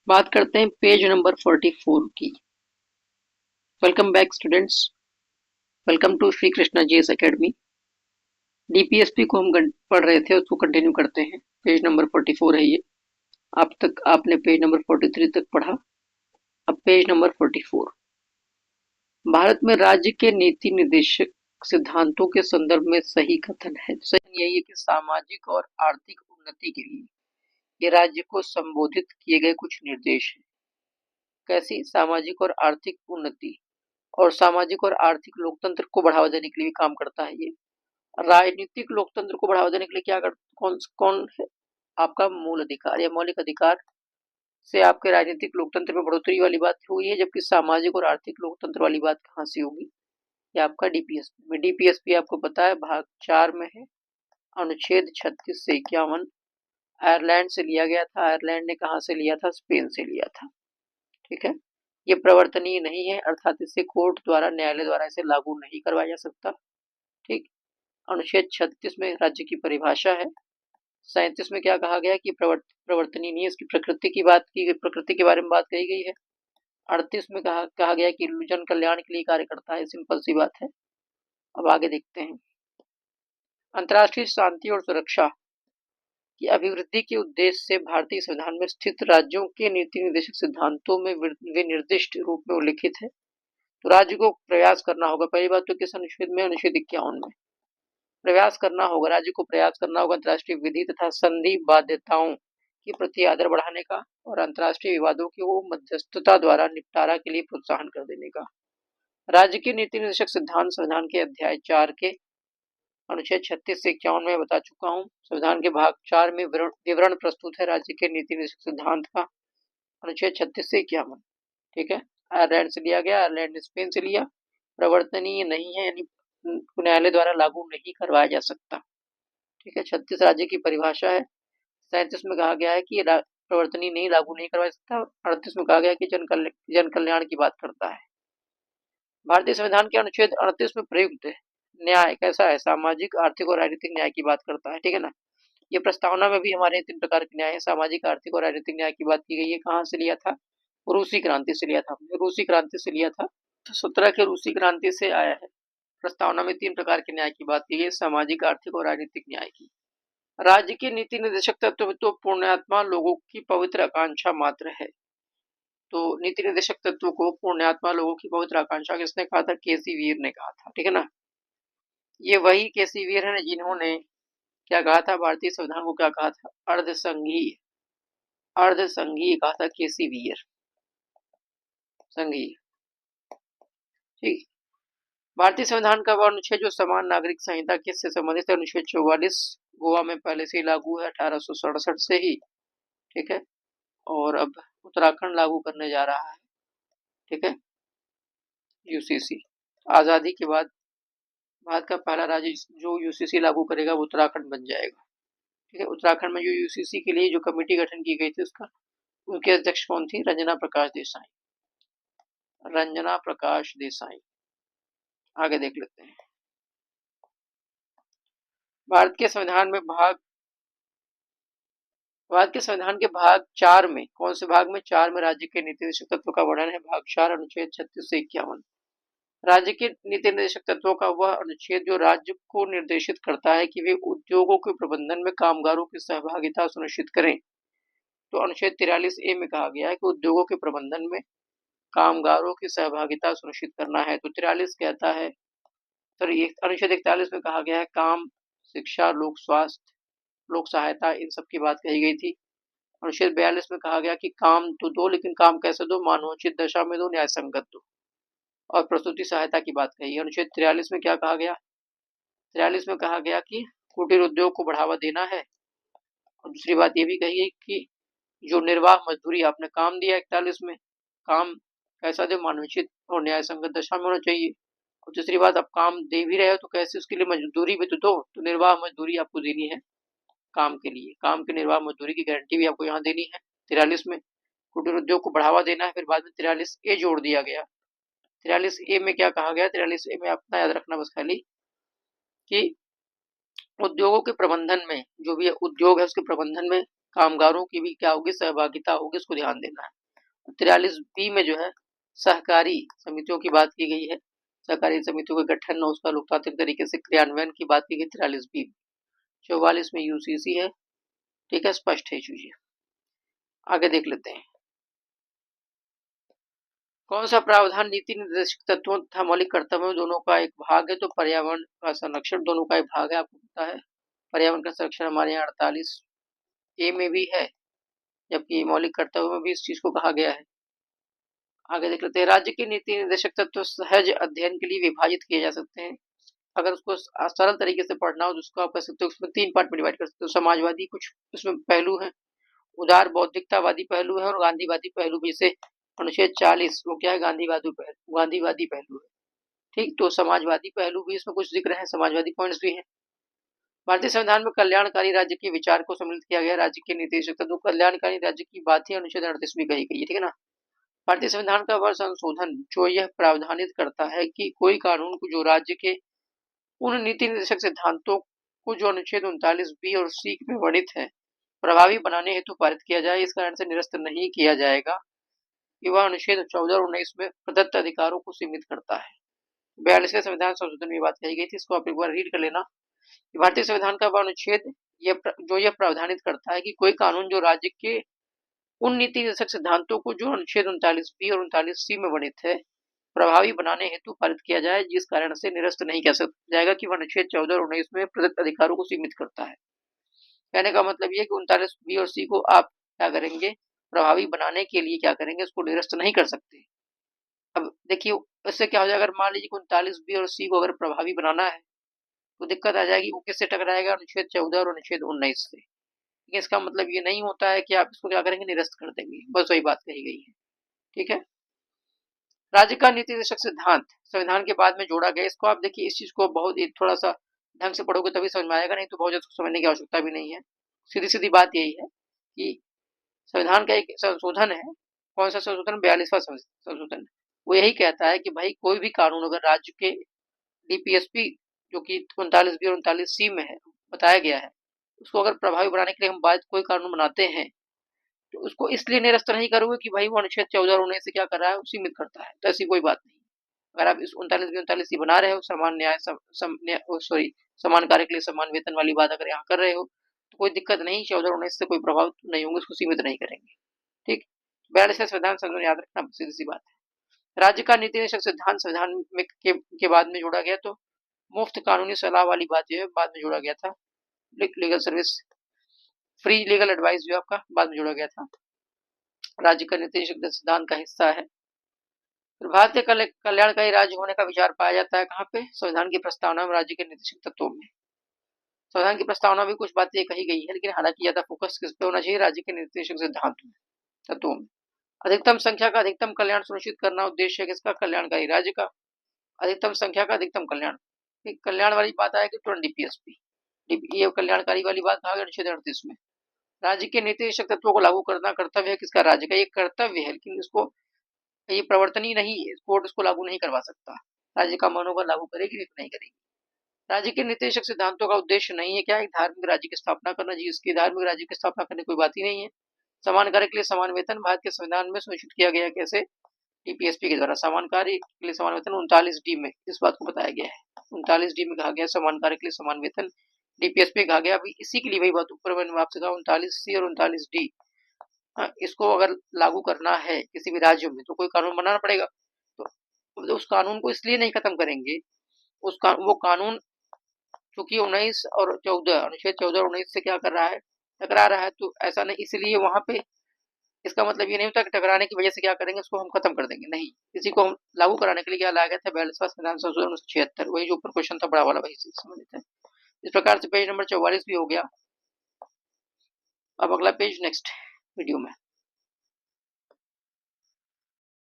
बात करते हैं पेज नंबर 44 की। Welcome back students. Welcome to Shri Krishna GS academy. DPSP को हम पढ़ रहे थे, उसको कंटिन्यू करते हैं। पेज नंबर 44 है ये। अब तक आपने पेज नंबर 43 तक पढ़ा। अब पेज नंबर 44। भारत में राज्य के नीति निर्देशक सिद्धांतों के संदर्भ में सही कथन है। सही यही है कि सामाजिक और आर्थिक उन्नति के लिए ये राज्य को संबोधित किए गए कुछ निर्देश हैं। कैसी? सामाजिक और आर्थिक उन्नति और सामाजिक और आर्थिक लोकतंत्र को बढ़ावा देने के लिए काम करता है ये। राजनीतिक लोकतंत्र को बढ़ावा देने के लिए क्या कर कौन कौन है? आपका मूल अधिकार या मौलिक अधिकार से आपके राजनीतिक लोकतंत्र में बढ़ोतरी वाली बात हुई है, जबकि सामाजिक और आर्थिक लोकतंत्र वाली बात कहाँ से होगी? ये आपका डीपीएसपी में। डीपीएसपी आपको पता है भाग 4 में है, अनुच्छेद 36 से 51। आयरलैंड से लिया गया था। आयरलैंड ने कहाँ से लिया था? स्पेन से लिया था। ठीक है। ये प्रवर्तनीय नहीं है, अर्थात इसे कोर्ट द्वारा, न्यायालय द्वारा इसे लागू नहीं करवाया जा सकता। ठीक। अनुच्छेद 36 में राज्य की परिभाषा है। 37 में क्या कहा गया कि प्रवर्तनीय नहीं है, इसकी प्रकृति की बात की, प्रकृति के बारे में बात कही गई है। 38 में कहा गया कि जन कल्याण के लिए कार्य करता है। सिंपल सी बात है। अब आगे देखते हैं। अंतर्राष्ट्रीय शांति और सुरक्षा की अभिवृद्धि के उद्देश्य से भारतीय संविधान में स्थित राज्यों के नीति निर्देशक सिद्धांतों में विनिर्दिष्ट रूप में उल्लिखित है। तो राज्य को प्रयास करना होगा। पहली बात तो किस अनुच्छेद में? अनुच्छेद 51 में प्रयास करना होगा। राज्य को प्रयास करना होगा अंतर्राष्ट्रीय विधि तथा संधि बाध्यताओं के प्रति आदर बढ़ाने का और अंतर्राष्ट्रीय विवादों की वो मध्यस्थता द्वारा निपटारा के लिए प्रोत्साहन कर देने का। राज्य के नीति निर्देशक सिद्धांत संविधान के अध्याय 4 के अनुच्छेद 36 से 51 में बता चुका हूँ। संविधान के भाग 4 में विवरण प्रस्तुत है राज्य के नीति निर्देशक सिद्धांत का, अनुच्छेद 36 से 51। ठीक है। आयरलैंड से लिया गया, आयरलैंड ने स्पेन से लिया। प्रवर्तनीय नहीं है, यानी न्यायालय द्वारा लागू नहीं करवाया जा सकता। ठीक है। 36 राज्य की परिभाषा है। 37 में कहा गया है कि प्रवर्तनीय नहीं, लागू नहीं करवा सकता। 38 में कहा गया है कि जन कल्याण की बात करता है। भारतीय संविधान के अनुच्छेद 38 में प्रयुक्त न्याय कैसा है? सामाजिक, आर्थिक और राजनीतिक न्याय की बात करता है। ठीक है ना। ये प्रस्तावना में भी हमारे 3 प्रकार के न्याय है। सामाजिक, आर्थिक और राजनीतिक न्याय की बात की गई है। कहाँ से लिया था? रूसी क्रांति से लिया था। रूसी क्रांति से लिया था। 17 के रूसी क्रांति से आया है। प्रस्तावना में 3 प्रकार के न्याय की बात की गई, सामाजिक, आर्थिक और राजनीतिक न्याय की। राज्य के नीति निर्देशक तत्व तो पुण्यात्मा लोगों की पवित्र आकांक्षा मात्र है। तो नीति निर्देशक तत्व को पुण्यात्मा लोगों की पवित्र आकांक्षा किसने कहा था? केसी वीर ने कहा था। ठीक है ना। ये वही केसी वीर है जिन्होंने क्या कहा था? भारतीय संविधान को क्या कहा था? अर्धसंघीय। अर्धसंघीय कहा था केसी वीर। संघीय। ठीक। भारतीय संविधान का वह अनुच्छेद जो समान नागरिक संहिता किससे संबंधित है? अनुच्छेद 44 गोवा में पहले से ही लागू है, 1867 से ही। ठीक है। और अब उत्तराखंड लागू करने जा रहा है। ठीक है। यूसीसी आजादी के बाद भारत का पहला राज्य जो यूसीसी लागू करेगा वो उत्तराखंड बन जाएगा। ठीक है। उत्तराखंड में जो यूसीसी के लिए जो कमेटी गठन की गई थी उसका उनके अध्यक्ष कौन थी? रंजना प्रकाश देसाई। रंजना प्रकाश देसाई। आगे देख लेते हैं। भारत के संविधान के भाग 4 में कौन से भाग में? 4 में राज्य के नीति निर्देशक तत्व का वर्णन है। भाग 4 अनुच्छेद 36 से 51। राज्य के नीति निर्देशक तत्वों का वह अनुच्छेद जो राज्य को निर्देशित करता है कि वे उद्योगों के प्रबंधन में कामगारों की सहभागिता सुनिश्चित करें। तो अनुच्छेद 43 ए में कहा गया है कि उद्योगों के प्रबंधन में कामगारों की सहभागिता सुनिश्चित करना है। तो 43 कहता है, सॉरी, अनुच्छेद 41 में कहा गया है काम, शिक्षा, लोक स्वास्थ्य, लोक सहायता, इन सब की बात कही गई थी। अनुच्छेद 42 में कहा गया कि काम तो दो, लेकिन काम कैसे दो? मानवोचित दशा में दो, न्याय संगत दो। और प्रसूति सहायता की बात कही। अनुच्छेद 43 में क्या कहा गया? 43 में कहा गया कि कुटीर उद्योग को बढ़ावा देना है। और दूसरी बात ये भी कही गई कि जो निर्वाह मजदूरी आपने काम दिया 41 में, काम कैसा दे? मानवोचित और न्याय संगत दशा में होना चाहिए। और दूसरी बात, आप काम दे भी रहे हो तो कैसे? उसके लिए मजदूरी भी तो दो। तो निर्वाह मजदूरी आपको देनी है काम के लिए। काम के निर्वाह मजदूरी की गारंटी भी आपको यहाँ देनी है 43 में। कुटीर उद्योग को बढ़ावा देना है। फिर बाद में 43 ए जोड़ दिया गया। 43 ए में क्या कहा गया? 43 ए में अपना याद रखना बस खाली कि उद्योगों के प्रबंधन में, जो भी उद्योग है उसके प्रबंधन में कामगारों की भी क्या होगी? सहभागिता होगी। इसको ध्यान देना है। 43B में जो है सहकारी समितियों की बात की गई है, सहकारी समितियों का गठन और उसका लोकतांत्रिक तरीके से क्रियान्वयन की बात की गई 43B में। 44 में यूसीसी है, ठीक है, स्पष्ट है चीजें। आगे देख लेते हैं, कौन सा प्रावधान नीति निर्देशक तत्वों तथा मौलिक कर्तव्यों दोनों का एक भाग है? तो पर्यावरण का संरक्षण दोनों का एक भाग है, आपको पता है। पर्यावरण का संरक्षण हमारे यहाँ 48A में भी है, जबकि मौलिक कर्तव्यों में भी इस चीज को कहा गया है। आगे देख लेते हैं, राज्य के नीति निर्देशक तत्व सहज अध्ययन के लिए विभाजित किए जा सकते हैं। अगर उसको सरल तरीके से पढ़ना हो तो उसको आप कह सकते हो, उसमें 3 पार्ट में डिवाइड कर सकते हो। समाजवादी कुछ उसमें पहलू है, उदार बौद्धिकतावादी पहलू है और गांधीवादी पहलू भी। जैसे अनुच्छेद 40 वो क्या है, गांधीवादी पहलू है, ठीक। तो समाजवादी पहलू भी इसमें कुछ जिक्र है, समाजवादी पॉइंट्स भी हैं। भारतीय संविधान में कल्याणकारी राज्य के विचार को सम्मिलित किया गया। राज्य के निर्देशक तत्व कल्याणकारी राज्य की बात ही अनुच्छेद 38 में कही गई है, ठीक है ना। भारतीय संविधान का वह संशोधन जो यह प्रावधानित करता है कि कोई कानून को जो राज्य के उन नीति निर्देशक सिद्धांतों को जो अनुच्छेद 39B और C में वर्णित है प्रभावी बनाने हेतु पारित किया जाए, इस कारण से निरस्त नहीं किया जाएगा कि वह अनुच्छेद 14 और 19 में प्रदत्त अधिकारों को सीमित करता है। 42वें संविधान संशोधन में बात कही गई थी, इसको आप एक बार रीड कर लेना। भारतीय संविधान का वह अनुच्छेद जो यह प्रावधानित करता है कि कोई कानून जो राज्य के उन नीति निर्देशक सिद्धांतों को जो अनुच्छेद 39B और 39C में वर्णित है प्रभावी बनाने हेतु पारित किया जाए, जिस कारण से निरस्त नहीं किया जाएगा कि वह अनुच्छेद 14 और 19 में प्रदत्त अधिकारों को सीमित करता है। कहने का मतलब ये कि 39B और C को आप क्या करेंगे, प्रभावी बनाने के लिए क्या करेंगे, उसको निरस्त नहीं कर सकते। अब देखिए इससे क्या हो जाएगा, अगर मान लीजिए 39B और C को अगर प्रभावी बनाना है तो दिक्कत आ जाएगी, वो किससे टकराएगा, अनुच्छेद 14 और अनुच्छेद 19 से। लेकिन इसका मतलब ये नहीं होता है कि आप इसको क्या करेंगे, निरस्त कर देंगे, बस वही बात कही गई है, ठीक है। राज्य का नीति निर्देशक सिद्धांत संविधान के बाद में जोड़ा गया। इसको आप देखिए, इस चीज को बहुत ही थोड़ा सा ढंग से पढ़ोगे तभी समझ में आएगा, नहीं तो बहुत ज्यादा समझने की आवश्यकता भी नहीं है। सीधी सीधी बात यही है कि संविधान का एक संशोधन है, कौन सा संशोधन, 42वां संशोधन। वो यही कहता है कि भाई कोई भी कानून अगर राज्य के डीपीएसपी जो कि 39B और 39C में है बताया गया है, उसको अगर प्रभावी बनाने के लिए हम बात कोई कानून बनाते हैं तो उसको इसलिए निरस्त नहीं करोगे कि भाई वो अनुच्छेद 14 और 19 से क्या कर रहा है, सीमित करता है, तो ऐसी कोई बात नहीं। अगर आप इस 39B-39C बना रहे हो, समान न्याय सॉरी समान कार्य के लिए समान वेतन वाली बात अगर यहाँ कर रहे हो तो कोई दिक्कत नहीं, 14 और 19 से कोई प्रभाव नहीं होंगे, उसको सीमित नहीं करेंगे, ठीक। 42वें संविधान संशोधन याद रखना, सीधी सी बात है। राज्य का नीति निर्देशक सिद्धांत संविधान में के बाद में जोड़ा गया, तो मुफ्त कानूनी सलाह वाली बात जो है बाद में जोड़ा गया था। Legal service, free legal advice जो आपका बाद में जोड़ा गया था, राज्य का नीति निर्देशक सिद्धांत का हिस्सा है। भारतीय कल्याणकारी राज्य होने का विचार पाया जाता है कहाँ पे, संविधान की प्रस्तावना में राज्य के निर्देशक तत्वों में। संविधान की प्रस्तावना भी कुछ बातें कही गई है, लेकिन हालांकि ज्यादा फोकस किस पे होना चाहिए, राज्य के निर्देशक सिद्धांत तत्वों में। अधिकतम संख्या का अधिकतम कल्याण सुनिश्चित करना उद्देश्य है किसका, कल्याणकारी राज्य का। अधिकतम संख्या का अधिकतम कल्याण, कल्याण वाली बात आएगी तो डीपीएसपी, ये कल्याणकारी वाली बात कहा गया अनुच्छेद 38 में। राज्य के नीति निर्देशक तत्वों को लागू करना कर्तव्य है किसका, राज्य का। ये कर्तव्य है, लेकिन इसको ये प्रवर्तनीय नहीं है, कोर्ट इसको लागू नहीं करवा सकता। राज्य का मन होगा लागू करेगी, नहीं करेगी। राज्य के निर्देशक सिद्धांतों का उद्देश्य नहीं है क्या, एक धार्मिक राज्य की स्थापना करना, जिसकी धार्मिक राज्य की स्थापना करने कोई बात ही नहीं है। समान कार्य के लिए समान वेतन भारत के संविधान में सुनिश्चित किया गया, कैसे, टीपीएसपी के द्वारा। समान कार्य के लिए समान वेतन 39D में इस बात को बताया गया है। 39D में कहा गया समान कार्य के लिए समान वेतन, डीपीएसपी कहा गया। अभी इसी के लिए वही बात ऊपर मैंने आपसे कहा 39C और 39D, इसको अगर लागू करना है किसी भी राज्य में तो कोई कानून बनाना पड़ेगा। तो उस कानून को इसलिए नहीं खत्म करेंगे, वो कानून चूंकि 19 और 14 अनुच्छेद 14 और 19 से क्या कर रहा है, टकरा रहा है, तो ऐसा नहीं, इसलिए वहां पे इसका मतलब ये नहीं होता कि टकराने की वजह से क्या करेंगे, उसको हम खत्म कर देंगे, नहीं। इसी को हम लागू कराने के लिए क्या लाया गया था, 42वां संविधान संशोधन 1976, वही जो ऊपर क्वेश्चन था बड़ा वाला, वही समझ लेते हैं। इस प्रकार से पेज नंबर 44 भी हो गया। अब अगला पेज नेक्स्ट वीडियो में।